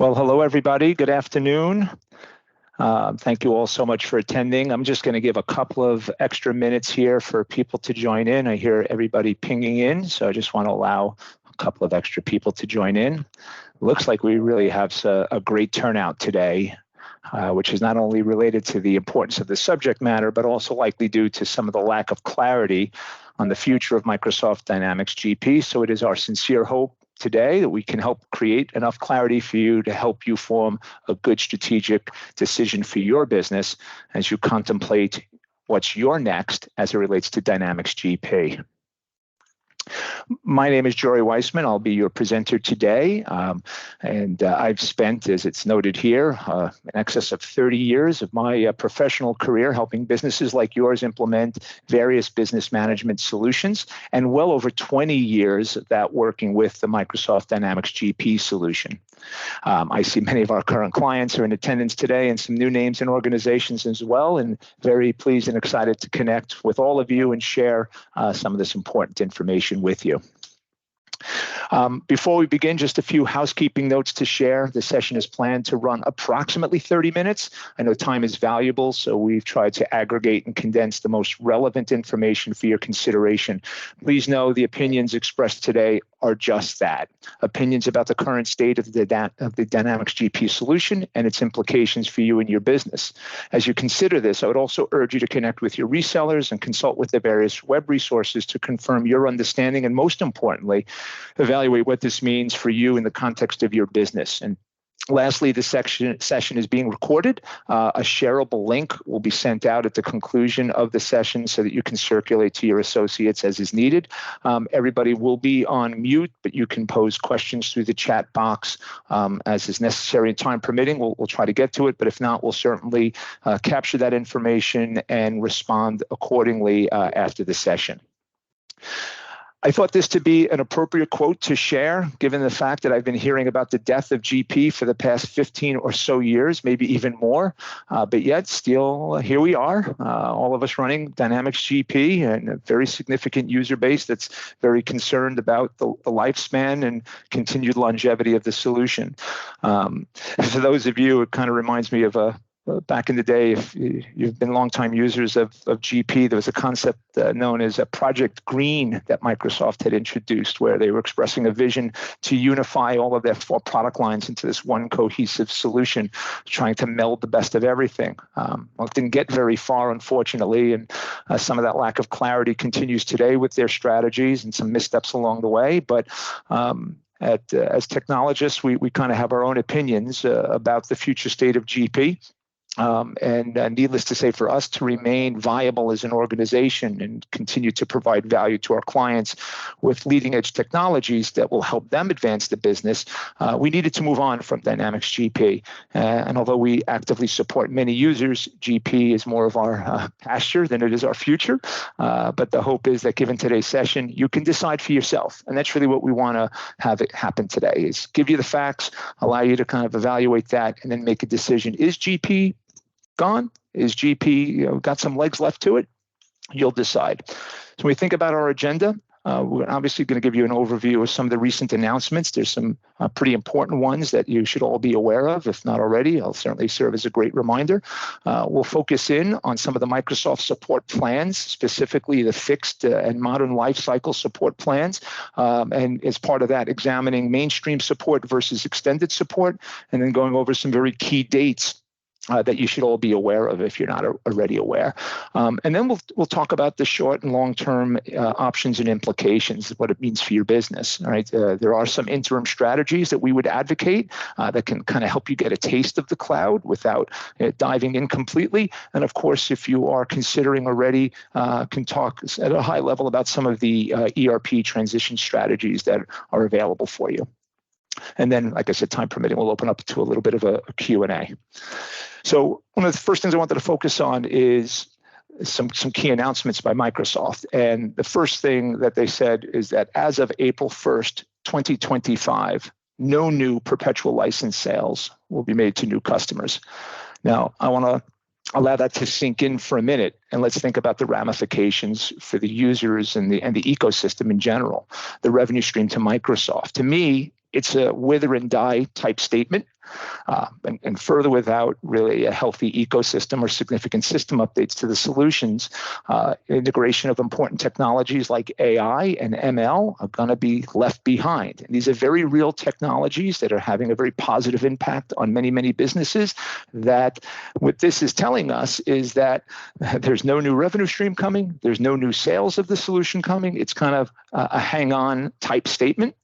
Well, hello, everybody. Good afternoon. Thank you all so much for attending. I'm just going to give a couple of extra minutes here for people to join in. I hear everybody pinging in, so I just want to allow a couple of extra people to join in. Looks like we really have a great turnout today, which is not only related to the importance of the subject matter, but also likely due to some of the lack of clarity on the future of Microsoft Dynamics GP. So it is our sincere hope today that we can help create enough clarity for you to help you form a good strategic decision for your business as you contemplate what's your next as it relates to Dynamics GP. My name is Jory Weissman. I'll be your presenter today. I've spent, as it's noted here, in excess of 30 years of my professional career helping businesses like yours implement various business management solutions, and well over 20 years of that working with the Microsoft Dynamics GP solution. I see many of our current clients are in attendance today and some new names and organizations as well, and very pleased and excited to connect with all of you and share some of this important information with you. Before we begin, just a few housekeeping notes to share. The session is planned to run approximately 30 minutes. I know time is valuable, so we've tried to aggregate and condense the most relevant information for your consideration. Please know the opinions expressed today are just that, opinions about the current state of the Dynamics GP solution and its implications for you and your business. As you consider this, I would also urge you to connect with your resellers and consult with the various web resources to confirm your understanding and, most importantly, evaluate what this means for you in the context of your business. And lastly, the session is being recorded. A shareable link will be sent out at the conclusion of the session so that you can circulate to your associates as is needed. Everybody will be on mute, but you can pose questions through the chat box as is necessary and time permitting. We'll try to get to it, but if not, we'll certainly capture that information and respond accordingly after the session. I thought this to be an appropriate quote to share, given the fact that I've been hearing about the death of GP for the past 15 or so years, maybe even more, but yet still here we are, all of us running Dynamics GP and a very significant user base that's very concerned about the lifespan and continued longevity of the solution. For those of you, it kind of reminds me of back in the day, if you've been longtime users of GP, there was a concept known as a Project Green that Microsoft had introduced, where they were expressing a vision to unify all of their 4 product lines into this one cohesive solution, trying to meld the best of everything. Well, it didn't get very far, unfortunately, and some of that lack of clarity continues today with their strategies and some missteps along the way. But as technologists, we kind of have our own opinions about the future state of GP. And needless to say, for us to remain viable as an organization and continue to provide value to our clients with leading edge technologies that will help them advance the business, we needed to move on from Dynamics GP. And although we actively support many users, GP is more of our pasture than it is our future. But the hope is that given today's session, you can decide for yourself. And that's really what we want to have it happen today, is give you the facts, allow you to kind of evaluate that, and then make a decision. Is GP gone? Is GP got some legs left to it? You'll decide. So when we think about our agenda, we're obviously going to give you an overview of some of the recent announcements. There's some pretty important ones that you should all be aware of. If not already, I'll certainly serve as a great reminder. We'll focus in on some of the Microsoft support plans, specifically the fixed and modern lifecycle support plans. And as part of that, examining mainstream support versus extended support, and then going over some very key dates that you should all be aware of if you're not already aware. And then we'll talk about the short and long-term options and implications, what it means for your business. All right, there are some interim strategies that we would advocate that can kind of help you get a taste of the cloud without diving in completely. And of course, if you are considering already, can talk at a high level about some of the ERP transition strategies that are available for you. And then, like I said, time permitting, we'll open up to a little bit of a Q&A. So one of the first things I wanted to focus on is some key announcements by Microsoft. And the first thing that they said is that as of April 1st, 2025, no new perpetual license sales will be made to new customers. Now, I want to allow that to sink in for a minute, and let's think about the ramifications for the users and the ecosystem in general, the revenue stream to Microsoft. To me, it's a wither and die type statement. And further, without really a healthy ecosystem or significant system updates to the solutions, integration of important technologies like AI and ML are going to be left behind. And these are very real technologies that are having a very positive impact on many, many businesses. That what this is telling us is that there's no new revenue stream coming, there's no new sales of the solution coming. It's kind of a hang-on type statement.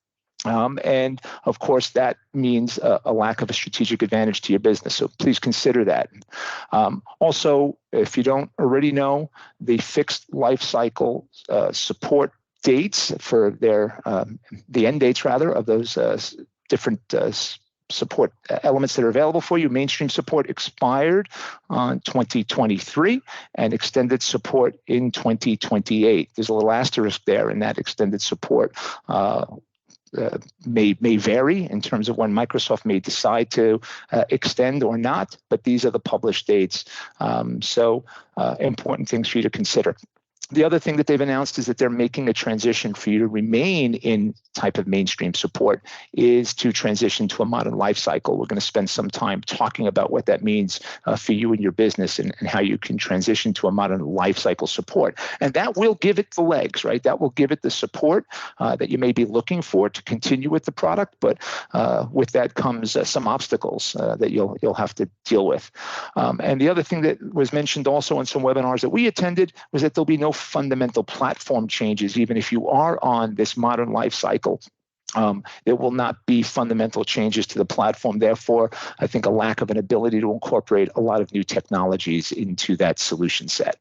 And of course, that means a lack of a strategic advantage to your business. So please consider that. Also, if you don't already know, the fixed life cycle support dates for the end dates rather of those different support elements that are available for you. Mainstream support expired on 2023 and extended support in 2028. There's a little asterisk there in that extended support. May vary in terms of when Microsoft may decide to extend or not, but these are the published dates. So important things for you to consider. The other thing that they've announced is that they're making a transition for you to remain in type of mainstream support is to transition to a modern life cycle. We're going to spend some time talking about what that means for you and your business and how you can transition to a modern life cycle support. And that will give it the legs, right? That will give it the support that you may be looking for to continue with the product. But with that comes some obstacles that you'll have to deal with. And the other thing that was mentioned also in some webinars that we attended was that there'll be no fundamental platform changes, even if you are on this modern life cycle. There will not be fundamental changes to the platform. Therefore, I think a lack of an ability to incorporate a lot of new technologies into that solution set.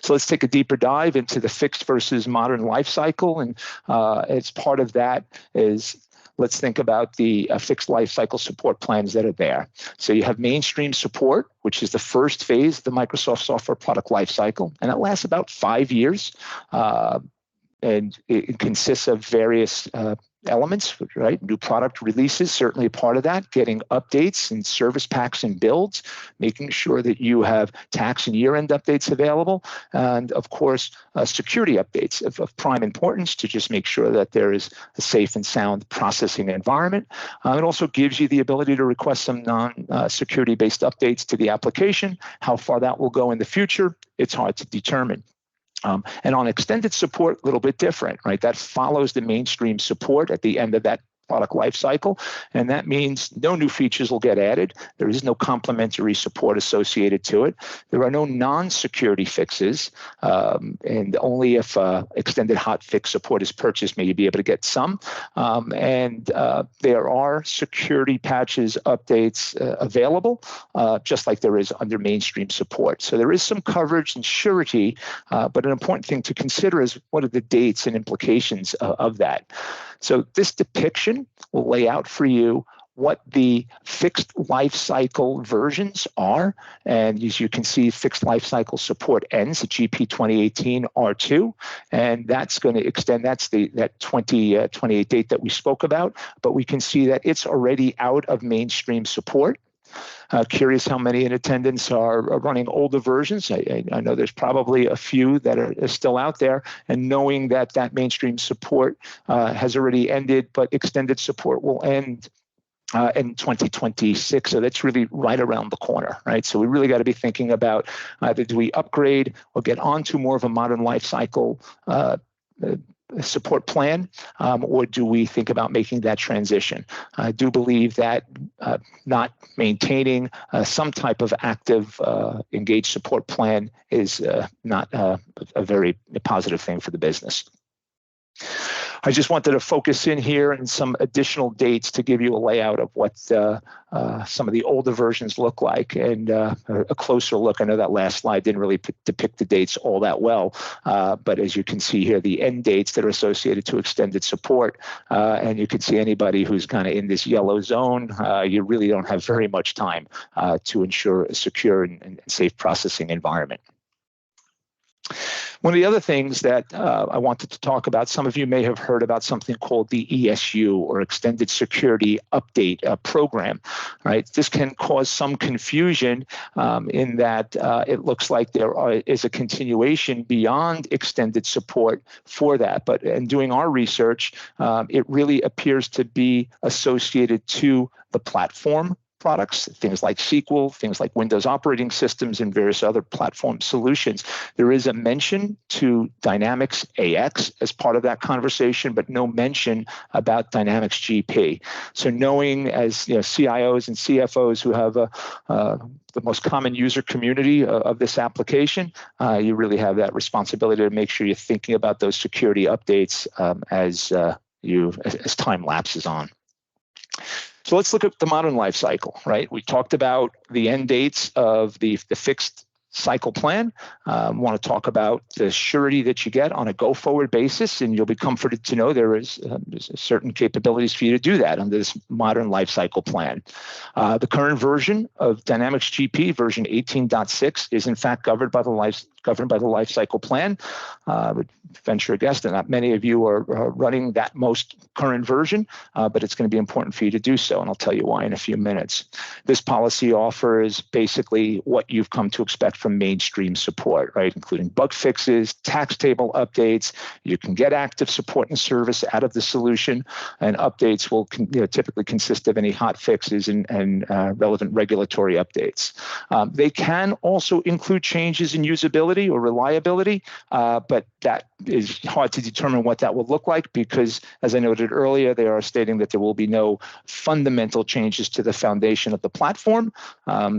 So let's take a deeper dive into the fixed versus modern life cycle. And as part of that is, let's think about the fixed life cycle support plans that are there. So you have mainstream support, which is the first phase of the Microsoft software product lifecycle, and it lasts about 5 years. And it consists of various elements, right? New product releases, certainly a part of that, getting updates and service packs and builds, making sure that you have tax and year-end updates available, and of course, security updates of prime importance to just make sure that there is a safe and sound processing environment. It also gives you the ability to request some non-security-based updates to the application. How far that will go in the future, it's hard to determine. And on extended support, a little bit different, right? That follows the mainstream support at the end of that product lifecycle, and that means no new features will get added. There is no complementary support associated to it. There are no non-security fixes, and only if extended hotfix support is purchased may you be able to get some. And there are security patches, updates available, just like there is under mainstream support. So there is some coverage and surety, but an important thing to consider is what are the dates and implications of that. So this depiction will lay out for you what the fixed life cycle versions are. And as you can see, fixed life cycle support ends at GP 2018 R2, and that's going to extend, that's that 2028 date that we spoke about, but we can see that it's already out of mainstream support. Curious how many in attendance are running older versions. I know there's probably a few that are still out there, and knowing that that mainstream support has already ended, but extended support will end in 2026. So that's really right around the corner, right? So we really got to be thinking about either do we upgrade or get onto more of a modern life cycle support plan, or do we think about making that transition? I do believe that not maintaining some type of active engaged support plan is not a very positive thing for the business. I just wanted to focus in here on some additional dates to give you a layout of what some of the older versions look like, and a closer look. I know that last slide didn't really depict the dates all that well, but as you can see here, the end dates that are associated to extended support, and you can see anybody who's kind of in this yellow zone, you really don't have very much time to ensure a secure and safe processing environment. One of the other things that I wanted to talk about, some of you may have heard about something called the ESU, or Extended Security Update Program, right? This can cause some confusion in that it looks like there is a continuation beyond extended support for that. But in doing our research, it really appears to be associated to the platform products, things like SQL, things like Windows operating systems, and various other platform solutions. There is a mention to Dynamics AX as part of that conversation, but no mention about Dynamics GP. So knowing, as CIOs and CFOs who have the most common user community of this application, you really have that responsibility to make sure you're thinking about those security updates as time lapses on. So let's look at the modern life cycle, right? We talked about the end dates of the fixed cycle plan. Want to talk about the surety that you get on a go-forward basis, and you'll be comforted to know there is certain capabilities for you to do that under this modern life cycle plan. The current version of Dynamics GP, version 18.6, is in fact governed by the life cycle plan. I would venture a guess that not many of you are running that most current version, but it's going to be important for you to do so, and I'll tell you why in a few minutes. This policy offers basically what you've come to expect from mainstream support, right, including bug fixes, tax table updates. You can get active support and service out of the solution, and updates will typically consist of any hot fixes and relevant regulatory updates. They can also include changes in usability or reliability, but that is hard to determine what that will look like because, as I noted earlier, they are stating that there will be no fundamental changes to the foundation of the platform.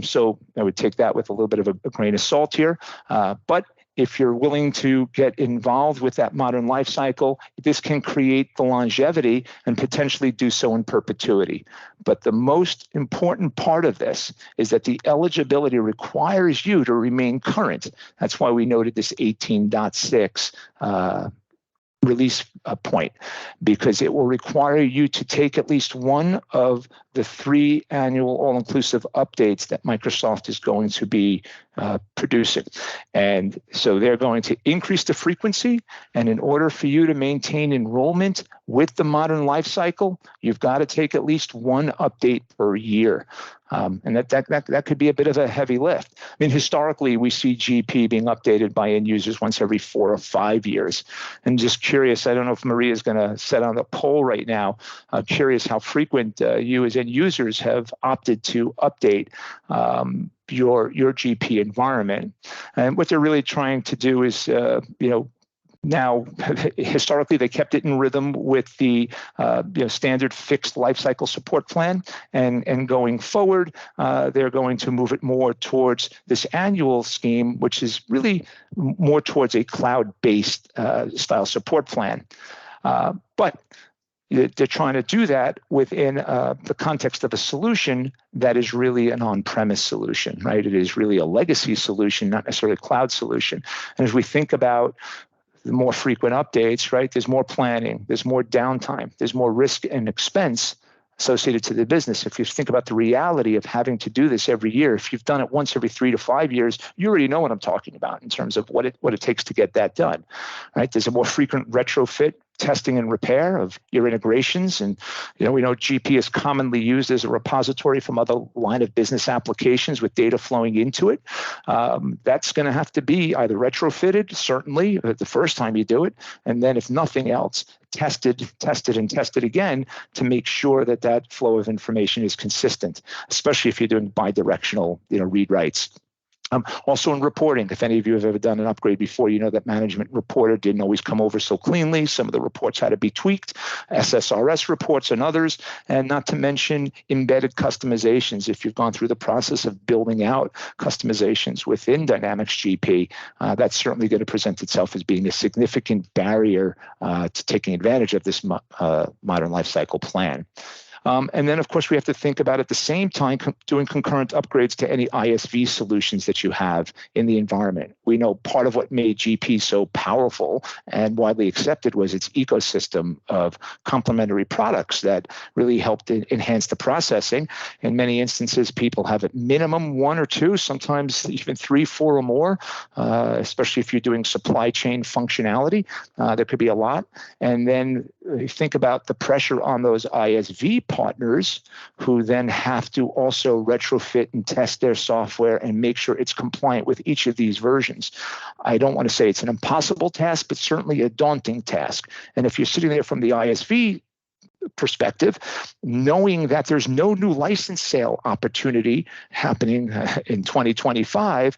So I would take that with a little bit of a grain of salt here. But if you're willing to get involved with that modern life cycle, this can create the longevity and potentially do so in perpetuity. But the most important part of this is that the eligibility requires you to remain current. That's why we noted this 18.6 release point, because it will require you to take at least one of the 3 annual all-inclusive updates that Microsoft is going to be producing. And so they're going to increase the frequency, and in order for you to maintain enrollment with the modern life cycle, you've got to take at least one update per year. And that could be a bit of a heavy lift. I mean, historically, we see GP being updated by end users once every 4 or 5 years. And just curious, I don't know if Maria is going to set on the poll right now. Curious how frequent you as end users have opted to update your GP environment. And what they're really trying to do is, now, historically, they kept it in rhythm with the standard fixed lifecycle support plan, and going forward, they're going to move it more towards this annual scheme, which is really more towards a cloud-based style support plan. But they're trying to do that within the context of a solution that is really an on-premise solution, right? It is really a legacy solution, not necessarily a cloud solution. And as we think about the more frequent updates, right? There's more planning, there's more downtime, there's more risk and expense associated to the business. If you think about the reality of having to do this every year, if you've done it once every 3 to 5 years, you already know what I'm talking about in terms of what it takes to get that done, right? There's a more frequent retrofit, testing and repair of your integrations. And we know GP is commonly used as a repository from other line of business applications with data flowing into it. That's going to have to be either retrofitted, certainly, the first time you do it, and then if nothing else, tested again to make sure that that flow of information is consistent, especially if you're doing bidirectional read-writes. Also in reporting, if any of you have ever done an upgrade before, you know that Management Reporter didn't always come over so cleanly. Some of the reports had to be tweaked, SSRS reports and others, and not to mention embedded customizations. If you've gone through the process of building out customizations within Dynamics GP, that's certainly going to present itself as being a significant barrier to taking advantage of this modern lifecycle plan. And then, of course, we have to think about at the same time doing concurrent upgrades to any ISV solutions that you have in the environment. We know part of what made GP so powerful and widely accepted was its ecosystem of complementary products that really helped enhance the processing. In many instances, people have at minimum one or two, sometimes even 3, 4 or more, especially if you're doing supply chain functionality. There could be a lot. And then you think about the pressure on those ISV partners who then have to also retrofit and test their software and make sure it's compliant with each of these versions. I don't want to say it's an impossible task, but certainly a daunting task. And if you're sitting there from the ISV perspective, knowing that there's no new license sale opportunity happening in 2025,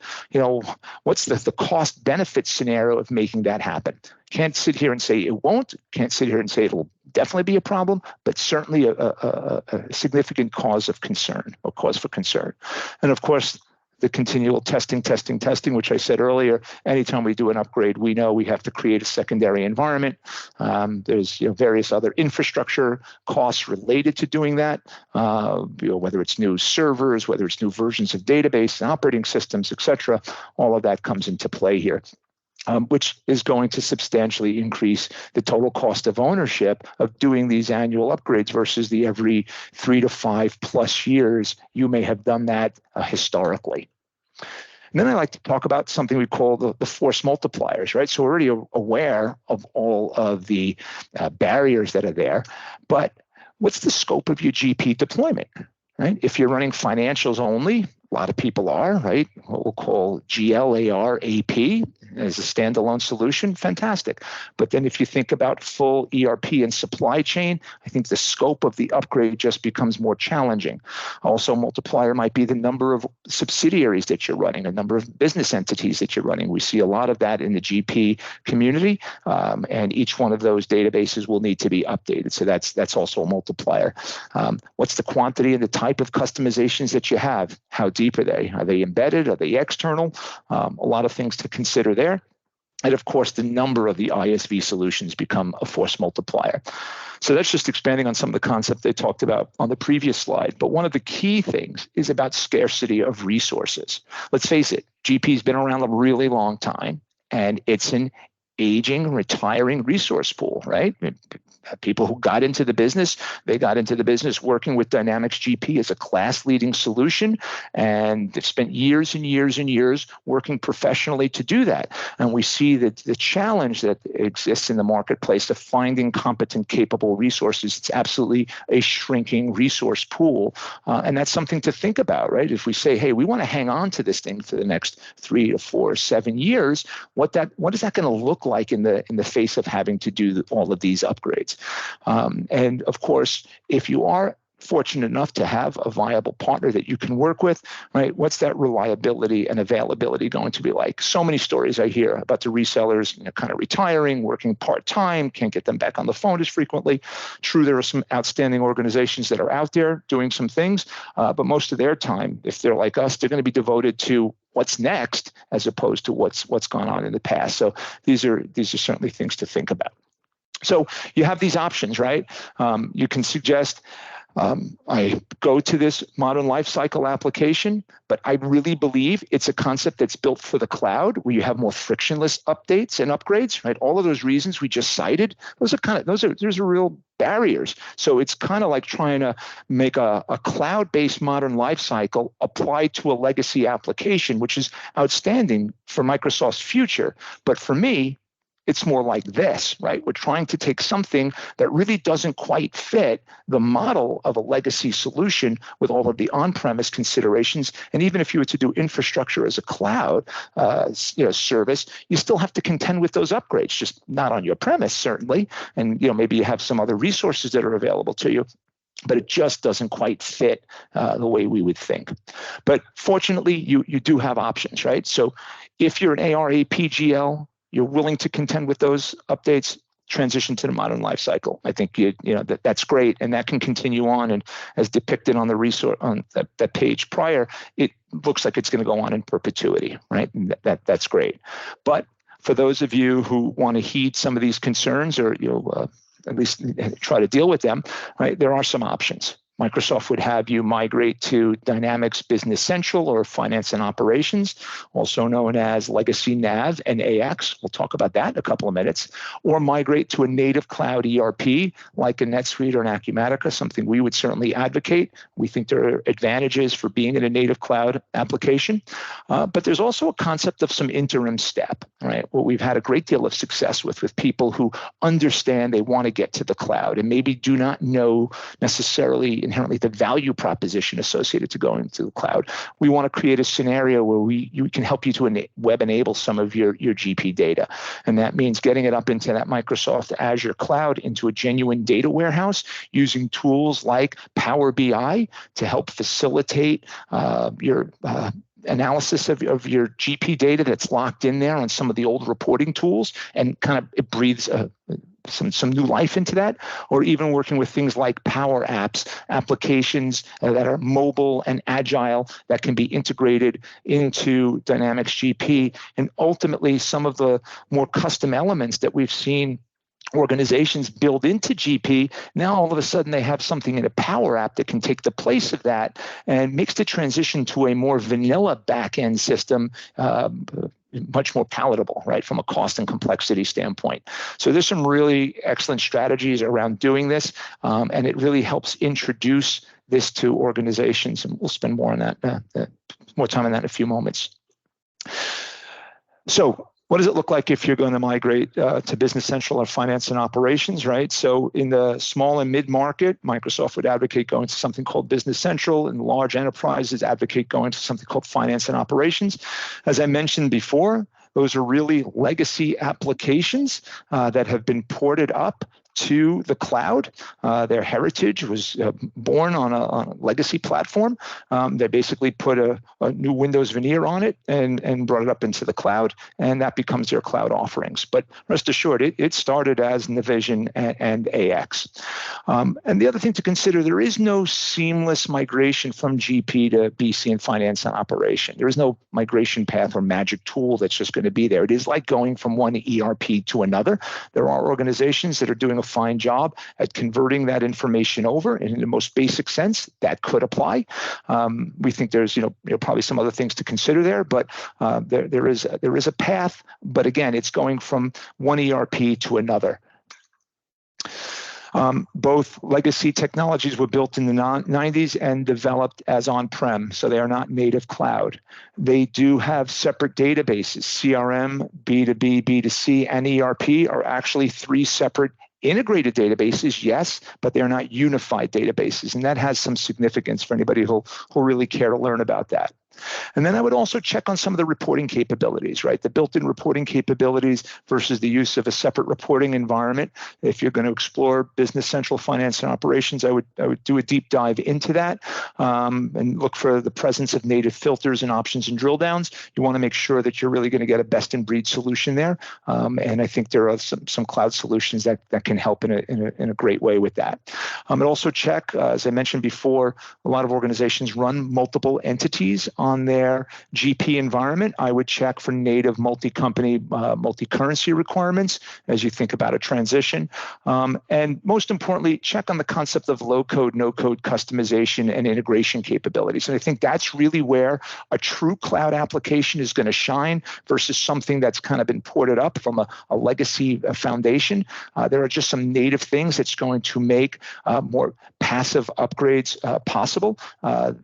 what's the cost benefit scenario of making that happen? Can't sit here and say it won't, can't sit here and say it'll definitely be a problem, but certainly a significant cause of concern or cause for concern. And of course, the continual testing, which I said earlier, anytime we do an upgrade, we know we have to create a secondary environment. There's various other infrastructure costs related to doing that, whether it's new servers, whether it's new versions of database and operating systems, et cetera. All of that comes into play here. Which is going to substantially increase the total cost of ownership of doing these annual upgrades versus the every 3 to 5 plus years you may have done that historically. And then I like to talk about something we call the force multipliers, right? So we're already aware of all of the barriers that are there, but what's the scope of your GP deployment, right? If you're running financials only, a lot of people are, right? What we'll call GL, AR, AP as a standalone solution, fantastic. But then if you think about full ERP and supply chain, I think the scope of the upgrade just becomes more challenging. Also, multiplier might be the number of subsidiaries that you're running, the number of business entities that you're running. We see a lot of that in the GP community, and each one of those databases will need to be updated. So that's also a multiplier. What's the quantity and the type of customizations that you have? How deep are they? Are they embedded? Are they external? A lot of things to consider there. And of course, the number of the ISV solutions become a force multiplier. So that's just expanding on some of the concepts they talked about on the previous slide. But one of the key things is about scarcity of resources. Let's face it, GP's been around a really long time, and it's an aging, retiring resource pool, right? People who got into the business, they got into the business working with Dynamics GP as a class-leading solution, and they've spent years and years and years working professionally to do that. And we see that the challenge that exists in the marketplace of finding competent, capable resources, it's absolutely a shrinking resource pool. And that's something to think about, right? If we say, hey, we want to hang on to this thing for the next 3 to 4, 7 years, what is that going to look like in the face of having to do all of these upgrades? And of course, if you are fortunate enough to have a viable partner that you can work with, right? What's that reliability and availability going to be like? So many stories I hear about the resellers, kind of retiring, working part-time, can't get them back on the phone as frequently. True, there are some outstanding organizations that are out there doing some things, but most of their time, if they're like us, they're going to be devoted to what's next as opposed to what's gone on in the past. So these are certainly things to think about. So you have these options, right? You can suggest I go to this modern lifecycle application, but I really believe it's a concept that's built for the cloud, where you have more frictionless updates and upgrades, right? All of those reasons we just cited, those are real barriers. So it's kind of like trying to make a cloud-based modern lifecycle apply to a legacy application, which is outstanding for Microsoft's future. But for me, it's more like this, right? We're trying to take something that really doesn't quite fit the model of a legacy solution with all of the on-premise considerations. And even if you were to do infrastructure as a cloud service, you still have to contend with those upgrades, just not on your premise, certainly. And maybe you have some other resources that are available to you, but it just doesn't quite fit the way we would think. But fortunately, you do have options, right? So if you're an AR, AP, GL, you're willing to contend with those updates, transition to the modern lifecycle. I think that's great, and that can continue on. And as depicted on the resource on that page prior, it looks like it's going to go on in perpetuity, right? And that's great. But for those of you who want to heed some of these concerns or at least try to deal with them, right? There are some options. Microsoft would have you migrate to Dynamics Business Central or Finance and Operations, also known as Legacy Nav and AX. We'll talk about that in a couple of minutes. Or migrate to a native cloud ERP like a NetSuite or an Acumatica, something we would certainly advocate. We think there are advantages for being in a native cloud application. But there's also a concept of some interim step, right? What we've had a great deal of success with people who understand they want to get to the cloud and maybe do not know necessarily inherently the value proposition associated to going to the cloud. We want to create a scenario where we can help you to web enable some of your GP data. And that means getting it up into that Microsoft Azure cloud into a genuine data warehouse using tools like Power BI to help facilitate your analysis of your GP data that's locked in there on some of the old reporting tools, and kind of it breathes some new life into that, or even working with things like Power Apps, applications that are mobile and agile that can be integrated into Dynamics GP. And ultimately, some of the more custom elements that we've seen organizations build into GP, now all of a sudden they have something in a Power App that can take the place of that and makes the transition to a more vanilla back-end system much more palatable, right, from a cost and complexity standpoint. So there's some really excellent strategies around doing this, and it really helps introduce this to organizations, and we'll spend more on that, more time on that in a few moments. So what does it look like if you're going to migrate to Business Central or Finance and Operations, right? So in the small and mid-market, Microsoft would advocate going to something called Business Central, and large enterprises advocate going to something called Finance and Operations. As I mentioned before, those are really legacy applications that have been ported up to the cloud. Their heritage was born on a legacy platform. They basically put a new Windows veneer on it and brought it up into the cloud, and that becomes their cloud offerings. But rest assured, it started as Navision and AX. And the other thing to consider, there is no seamless migration from GP to BC and Finance and Operation. There is no migration path or magic tool that's just going to be there. It is like going from one ERP to another. There are organizations that are doing a fine job at converting that information over, and in the most basic sense, that could apply. We think there's probably some other things to consider there, but there is a path. But again, it's going from one ERP to another. Both legacy technologies were built in the 90s and developed as on-prem, so they are not native cloud. They do have separate databases. CRM, B2B, B2C, and ERP are actually three separate integrated databases, yes, but they're not unified databases, and that has some significance for anybody who'll really care to learn about that. And then I would also check on some of the reporting capabilities, right? The built-in reporting capabilities versus the use of a separate reporting environment. If you're going to explore Business Central, Finance and Operations, I would do a deep dive into that and look for the presence of native filters and options and drill downs. You want to make sure that you're really going to get a best-in-breed solution there. And I think there are some cloud solutions that can help in a great way with that. I'd also check, as I mentioned before, a lot of organizations run multiple entities on their GP environment. I would check for native multi-company, multi-currency requirements as you think about a transition. And most importantly, check on the concept of low-code, no-code customization and integration capabilities. And I think that's really where a true cloud application is going to shine versus something that's kind of been ported up from a legacy foundation. There are just some native things that's going to make more passive upgrades possible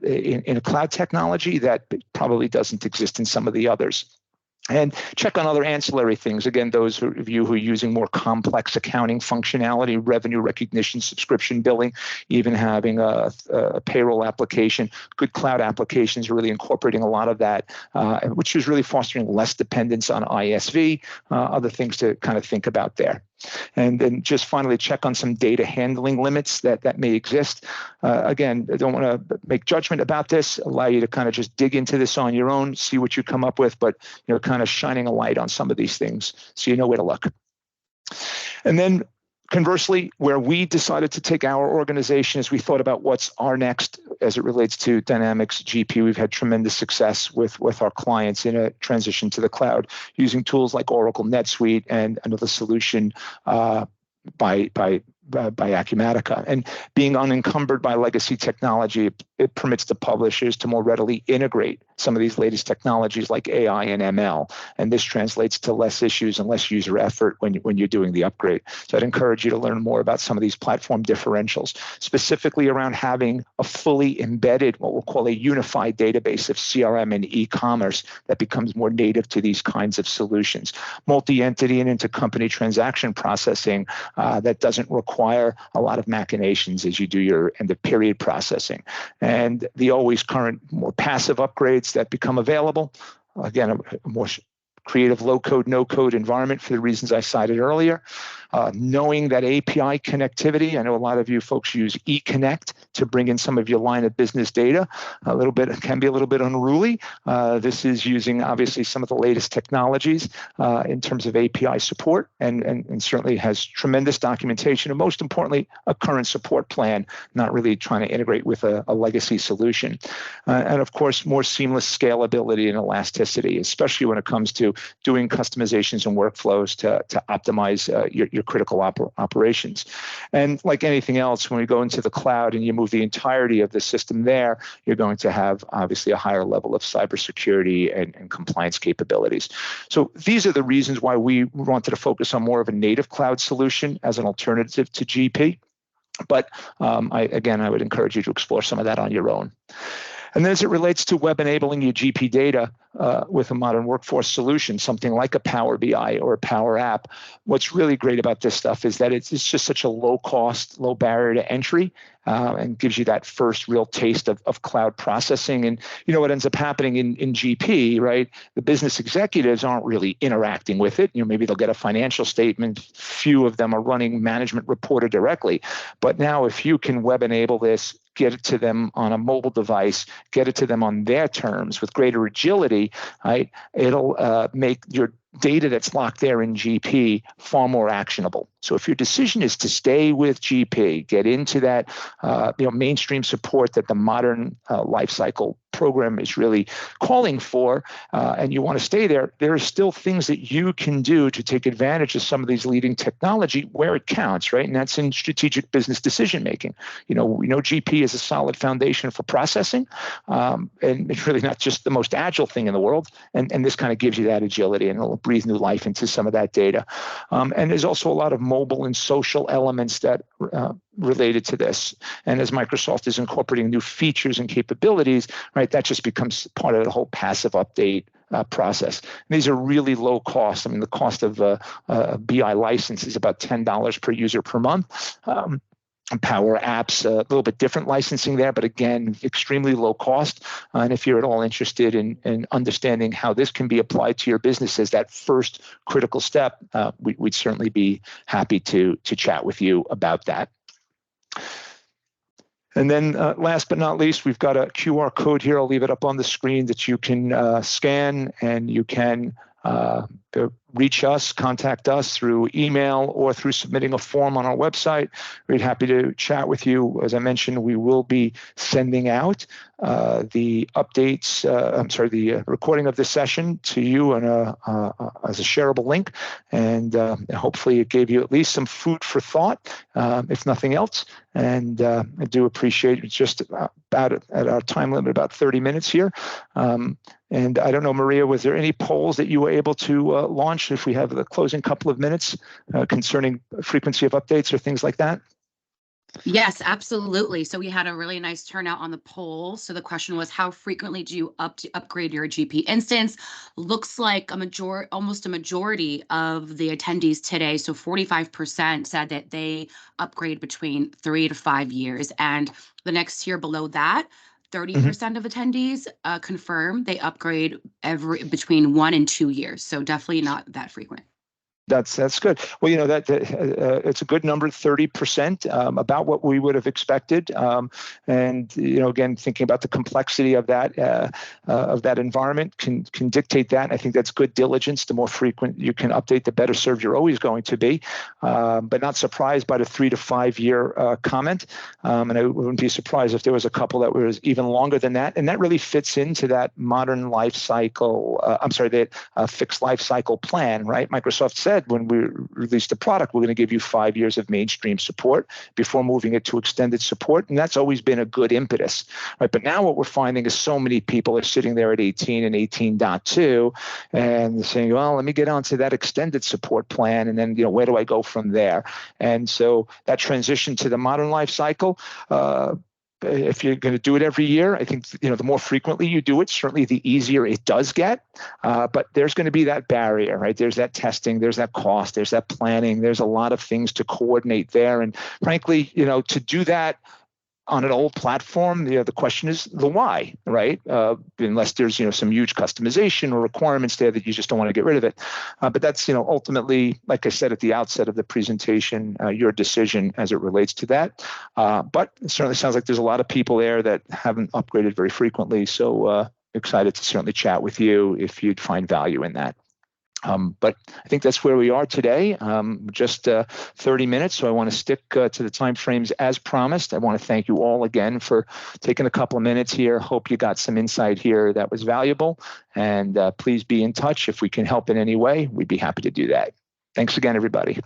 in a cloud technology that probably doesn't exist in some of the others. And check on other ancillary things. Again, those of you who are using more complex accounting functionality, revenue recognition, subscription billing, even having a payroll application, good cloud applications are really incorporating a lot of that, which is really fostering less dependence on ISV, other things to kind of think about there. And then just finally check on some data handling limits that may exist. Again, I don't want to make judgment about this, allow you to kind of just dig into this on your own, see what you come up with, but kind of shining a light on some of these things so you know where to look. And then conversely, where we decided to take our organization as we thought about what's our next as it relates to Dynamics GP, we've had tremendous success with our clients in a transition to the cloud using tools like Oracle NetSuite and another solution by by Acumatica. And being unencumbered by legacy technology, it permits the publishers to more readily integrate some of these latest technologies like AI and ML. And this translates to less issues and less user effort when you're doing the upgrade. So I'd encourage you to learn more about some of these platform differentials, specifically around having a fully embedded, what we'll call a unified database of CRM and e-commerce that becomes more native to these kinds of solutions. Multi-entity and intercompany transaction processing that doesn't require a lot of machinations as you do your end of period processing. And the always current, more passive upgrades that become available. Again, a more creative low-code, no-code environment for the reasons I cited earlier. Knowing that API connectivity, I know a lot of you folks use eConnect to bring in some of your line of business data. Can be a little bit unruly. This is using obviously some of the latest technologies in terms of API support, and certainly has tremendous documentation, and most importantly, a current support plan, not really trying to integrate with a legacy solution. And of course, more seamless scalability and elasticity, especially when it comes to doing customizations and workflows to optimize your critical operations. And like anything else, when we go into the cloud and you move the entirety of the system there, you're going to have obviously a higher level of cybersecurity and compliance capabilities. So these are the reasons why we wanted to focus on more of a native cloud solution as an alternative to GP. But I would encourage you to explore some of that on your own. And then as it relates to web enabling your GP data with a modern workforce solution, something like a Power BI or a Power App, what's really great about this stuff is that it's just such a low cost, low barrier to entry, and gives you that first real taste of cloud processing. And you know what ends up happening in GP, right? The business executives aren't really interacting with it. You know, maybe they'll get a financial statement. Few of them are running management reporter directly. But now if you can web enable this, get it to them on a mobile device, get it to them on their terms with greater agility, right? It'll make your data that's locked there in GP far more actionable. So if your decision is to stay with GP, get into that mainstream support that the modern lifecycle program is really calling for, and you want to stay there, there are still things that you can do to take advantage of some of these leading technology where it counts, right? And that's in strategic business decision making. You know, we know GP is a solid foundation for processing, and it's really not just the most agile thing in the world. And this kind of gives you that agility, and it'll breathe new life into some of that data. And there's also a lot of mobile and social elements that related to this. And as Microsoft is incorporating new features and capabilities, right, that just becomes part of the whole passive update process. And these are really low cost. I mean, the cost of a BI license is about $10 per user per month. Power Apps, a little bit different licensing there, but again, extremely low cost. And if you're at all interested in understanding how this can be applied to your business as that first critical step, we'd certainly be happy to chat with you about that. And then last but not least, we've got a QR code here. I'll leave it up on the screen that you can scan, and you can reach us, contact us through email or through submitting a form on our website. We'd be happy to chat with you. As I mentioned, we will be sending out the updates, the recording of this session to you as a shareable link. And hopefully it gave you at least some food for thought, if nothing else. And I do appreciate it. It's just about at our time limit, about 30 minutes here. And I don't know, Maria, was there any polls that you were able to launch if we have the closing couple of minutes concerning frequency of updates or things like that? Yes, absolutely. So we had a really nice turnout on the poll. So the question was, how frequently do you upgrade your GP instance? Looks like almost a majority of the attendees today, so 45% said that they upgrade between 3 to 5 years. And the next tier below that, 30% of attendees confirm they upgrade between 1 and 2 years. So definitely not that frequent. That's good. Well, you know, that it's a good number, 30%, about what we would have expected. And you know, again, thinking about the complexity of that environment can dictate that. I think that's good diligence. The more frequent you can update, the better served you're always going to be. But not surprised by the 3 to 5 year comment. And I wouldn't be surprised if there was a couple that was even longer than that. And that really fits into that modern life cycle. That fixed life cycle plan, right? Microsoft said said, when we released the product, we're going to give you 5 years of mainstream support before moving it to extended support. And that's always been a good impetus, right? But now what we're finding is so many people are sitting there at 18 and 18.2 and saying, well, let me get onto that extended support plan. And then, where do I go from there? And so that transition to the modern life cycle, if you're going to do it every year, I think, the more frequently you do it, certainly the easier it does get. But there's going to be that barrier, right? There's that testing, there's that cost, there's that planning, there's a lot of things to coordinate there. And frankly, to do that on an old platform, the question is the why, right? Unless there's, some huge customization or requirements there that you just don't want to get rid of it. But that's, ultimately, like I said at the outset of the presentation, your decision as it relates to that. But it certainly sounds like there's a lot of people there that haven't upgraded very frequently. So excited to certainly chat with you if you'd find value in that. But I think that's where we are today, just 30 minutes. So I want to stick to the timeframes as promised. I want to thank you all again for taking a couple of minutes here. Hope you got some insight here that was valuable. And please be in touch if we can help in any way. We'd be happy to do that. Thanks again, everybody.